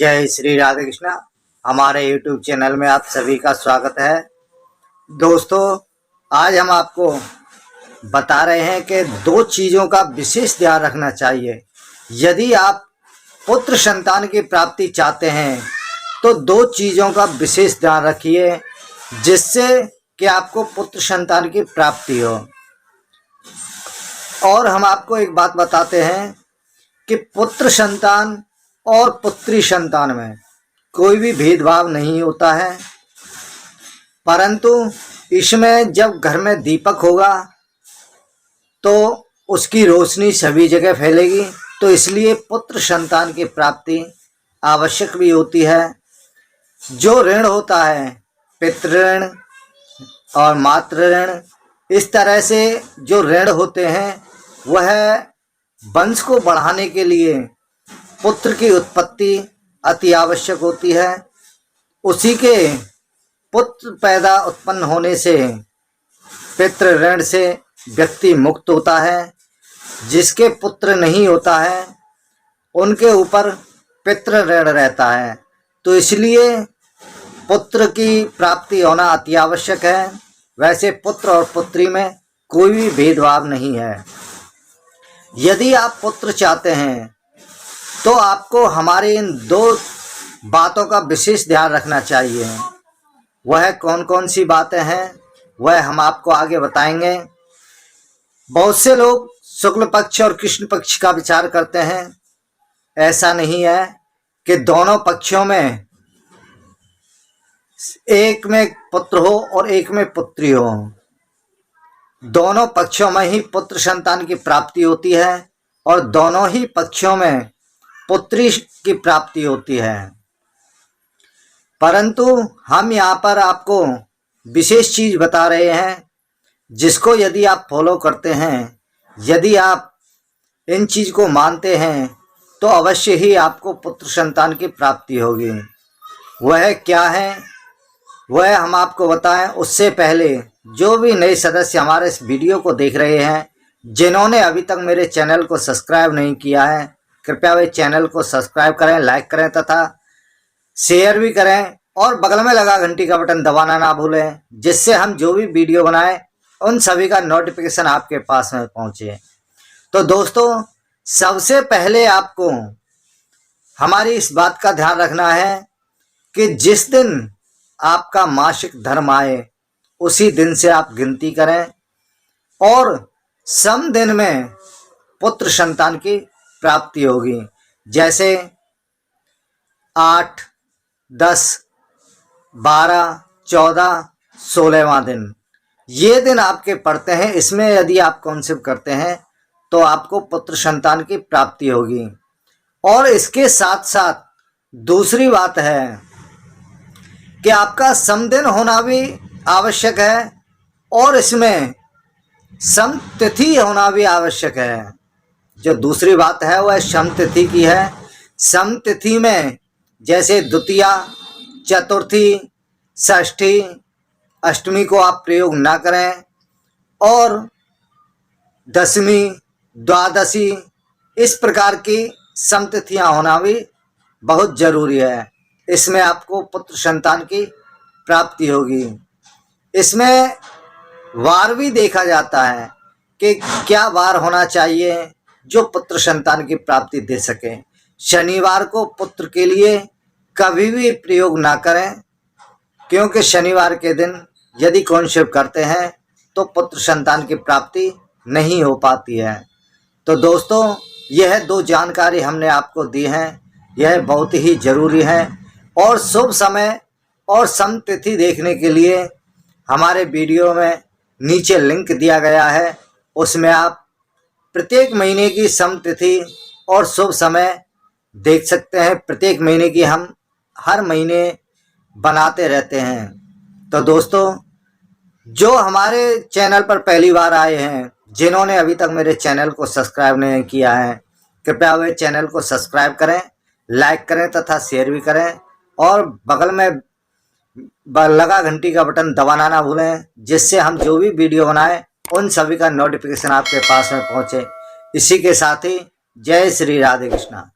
जय श्री राधे कृष्णा। हमारे YouTube channel में आप सभी का स्वागत है। दोस्तों, आज हम आपको बता रहे हैं कि दो चीज़ों का विशेष ध्यान रखना चाहिए। यदि आप पुत्र संतान की प्राप्ति चाहते हैं तो दो चीज़ों का विशेष ध्यान रखिए जिससे कि आपको पुत्र संतान की प्राप्ति हो। और हम आपको एक बात बताते हैं कि पुत्र संतान और पुत्री संतान में कोई भी भेदभाव नहीं होता है, परंतु इसमें जब घर में दीपक होगा तो उसकी रोशनी सभी जगह फैलेगी। तो इसलिए पुत्र संतान की प्राप्ति आवश्यक भी होती है। जो ऋण होता है, पितृ ऋण और मातृ ऋण, इस तरह से जो ऋण होते हैं वह वंश को बढ़ाने के लिए पुत्र की उत्पत्ति अति आवश्यक होती है। उसी के पुत्र पैदा उत्पन्न होने से पितृ ऋण से व्यक्ति मुक्त होता है। जिसके पुत्र नहीं होता है उनके ऊपर पितृ ऋण रहता है। तो इसलिए पुत्र की प्राप्ति होना अति आवश्यक है। वैसे पुत्र और पुत्री में कोई भी भेदभाव नहीं है। यदि आप पुत्र चाहते हैं तो आपको हमारी इन दो बातों का विशेष ध्यान रखना चाहिए। वह कौन कौन सी बातें हैं वह हम आपको आगे बताएंगे। बहुत से लोग शुक्ल पक्ष और कृष्ण पक्ष का विचार करते हैं। ऐसा नहीं है कि दोनों पक्षों में एक में पुत्र हो और एक में पुत्री हो। दोनों पक्षों में ही पुत्र संतान की प्राप्ति होती है और दोनों ही पक्षों में पुत्री की प्राप्ति होती है। परंतु हम यहाँ पर आपको विशेष चीज बता रहे हैं जिसको यदि आप फॉलो करते हैं, यदि आप इन चीज को मानते हैं तो अवश्य ही आपको पुत्र संतान की प्राप्ति होगी। वह क्या है वह हम आपको बताएं। उससे पहले जो भी नए सदस्य हमारे इस वीडियो को देख रहे हैं, जिन्होंने अभी तक मेरे चैनल को सब्सक्राइब नहीं किया है, कृपया वे चैनल को सब्सक्राइब करें, लाइक करें तथा शेयर भी करें और बगल में लगा घंटी का बटन दबाना ना भूलें, जिससे हम जो भी वीडियो बनाएं उन सभी का नोटिफिकेशन आपके पास में पहुंचे। तो दोस्तों, सबसे पहले आपको हमारी इस बात का ध्यान रखना है कि जिस दिन आपका मासिक धर्म आए उसी दिन से आप गिनती करें और सम दिन में पुत्र संतान की प्राप्ति होगी। जैसे 8, 10, 12, 14, 16वां दिन, ये दिन आपके पड़ते हैं। इसमें यदि आप कंसीव करते हैं तो आपको पुत्र संतान की प्राप्ति होगी। और इसके साथ साथ दूसरी बात है कि आपका समदिन होना भी आवश्यक है और इसमें सम तिथि होना भी आवश्यक है। जो दूसरी बात है वह सम तिथि की है। सम तिथि में जैसे द्वितीया, चतुर्थी, षष्ठी, अष्टमी को आप प्रयोग ना करें और दशमी, द्वादशी, इस प्रकार की सम तिथियां होना भी बहुत जरूरी है। इसमें आपको पुत्र संतान की प्राप्ति होगी। इसमें वार भी देखा जाता है कि क्या वार होना चाहिए जो पुत्र संतान की प्राप्ति दे सके। शनिवार को पुत्र के लिए कभी भी प्रयोग ना करें, क्योंकि शनिवार के दिन यदि कंसीव करते हैं तो पुत्र संतान की प्राप्ति नहीं हो पाती है। तो दोस्तों, यह दो जानकारी हमने आपको दी हैं, यह बहुत ही जरूरी है। और शुभ समय और सम तिथि देखने के लिए हमारे वीडियो में नीचे लिंक दिया गया है, उसमें आप प्रत्येक महीने की सम तिथि और शुभ समय देख सकते हैं। प्रत्येक महीने की हम हर महीने बनाते रहते हैं। तो दोस्तों, जो हमारे चैनल पर पहली बार आए हैं, जिन्होंने अभी तक मेरे चैनल को सब्सक्राइब नहीं किया है, कृपया वे चैनल को सब्सक्राइब करें, लाइक करें तथा शेयर भी करें और बगल में लगा घंटी का बटन दबाना ना भूलें, जिससे हम जो भी वीडियो बनाएं उन सभी का नोटिफिकेशन आपके पास में पहुंचे। इसी के साथ ही जय श्री राधे कृष्णा।